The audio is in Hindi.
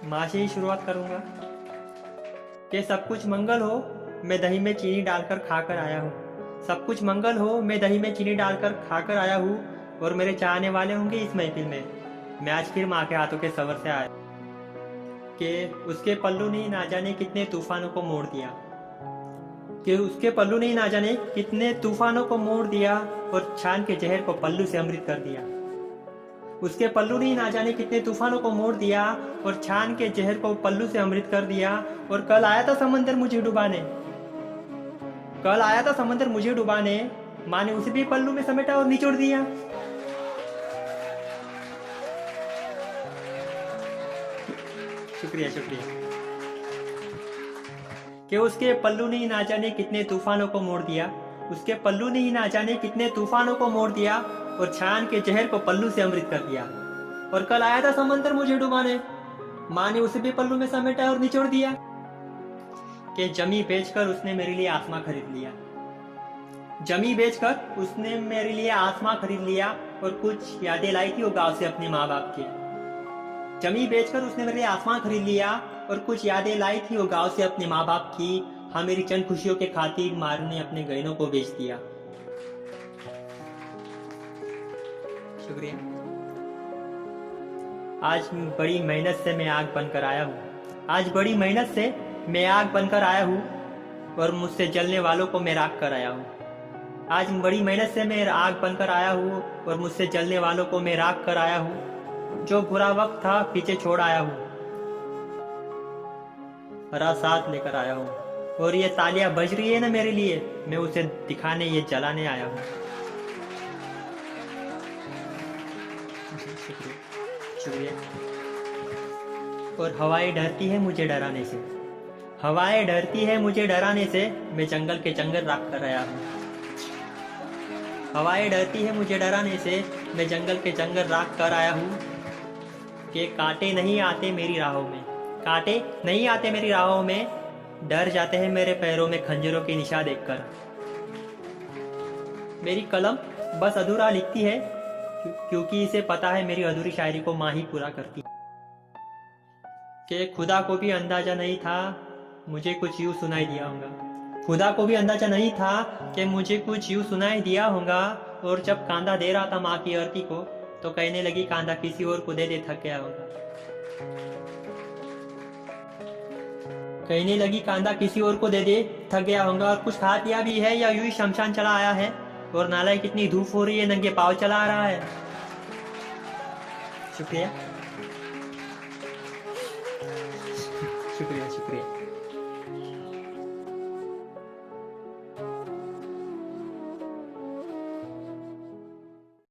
माँ से ही शुरुआत करूंगा कि सब कुछ मंगल हो, मैं दही में चीनी डालकर खाकर आया हूँ। सब कुछ मंगल हो, मैं दही में चीनी डालकर खाकर आया हूँ, और मेरे चाहने वाले होंगे इस महफिल में। मैं आज फिर माँ के हाथों के सवर से आया कि उसके पल्लू ने ना जाने कितने तूफानों को मोड़ दिया, कि उसके पल्लू ने ना जाने कितने तूफानों को मोड़ दिया, और छान के जहर को पल्लू से अमृत कर दिया। उसके पल्लू ने ना जाने कितने तूफानों को मोड़ दिया, और छान के जहर को पल्लू से अमृत कर दिया। और कल आया था समंदर मुझे डुबाने, कल आया था समंदर मुझे डुबाने, माँ ने उसे भी पल्लू में समेटा और निचोड़ दिया। शुक्रिया शुक्रिया। कि उसके पल्लू ने ना जाने कितने तूफानों को मोड़ दिया, उसके पल्लू ने ही ना जाने कितने तूफानों को मोड़ दिया, और छान के जहर को पल्लू से अमृत कर दिया। और कल आया था समंदर मुझे डुबाने, माँ ने उसे भी पल्लू में समेटा और निचोड़ दिया। कि जमी बेचकर उसने मेरे लिए आसमां खरीद लिया, जमी बेचकर उसने मेरे लिए आसमां खरीद लिया, और कुछ यादें लाई थी वो गांव से अपने माँ बाप की। जमी बेचकर उसने मेरे लिए आसमां खरीद लिया, और कुछ यादें लाई थी वो गांव से अपने माँ बाप की। हाँ, मेरी चंद खुशियों के खातिर मारू ने अपने गहनों को बेच दिया। शुक्रिया। आज बड़ी मेहनत से मैं आग बनकर आया हूँ, आज बड़ी मेहनत से मैं आग बनकर आया हूँ, और मुझसे जलने वालों को मैं राख कर आया हूँ। आज बड़ी मेहनत से मैं आग बनकर आया हूँ, और मुझसे जलने वालों को मैं राख कर आया हूँ। जो बुरा वक्त था पीछे छोड़ आया हूँ, हरा साथ लेकर आया हूँ। और ये तालियां बज रही है ना मेरे लिए, मैं उसे दिखाने, ये जलाने आया हूँ। शुक्रिया शुक्रिया। और हवाएं डरती है मुझे डराने से, हवाएं डरती है मुझे डराने से, मैं जंगल के जंगल राख कर आया हूँ। हवाएं डरती है मुझे डराने से, मैं जंगल के जंगल राख कर आया हूँ। कि कांटे नहीं आते मेरी राहों में, कांटे नहीं आते मेरी राहों में, डर जाते हैं मेरे पैरों में खंजरों के निशान देखकर। मेरी कलम बस अधूरा लिखती है, क्योंकि इसे पता है मेरी अधूरी शायरी को माँ ही पूरा करती। कि खुदा को भी अंदाजा नहीं था मुझे कुछ यूं सुनाई दिया होगा, खुदा को भी अंदाजा नहीं था कि मुझे कुछ यूं सुनाई दिया होगा। और जब कांदा दे रहा था माँ की आरती को, तो कहने लगी कांदा किसी और को दे दे, थक गया होगा। कहने लगी कांदा किसी और को दे दे, थक गया होगा। और कुछ खा लिया भी है, या यूं ही शमशान चला आया है, और नालाय कितनी धूप हो रही है, नंगे पाँव चला आ रहा है। शुक्रिया शुक्रिया शुक्रिया।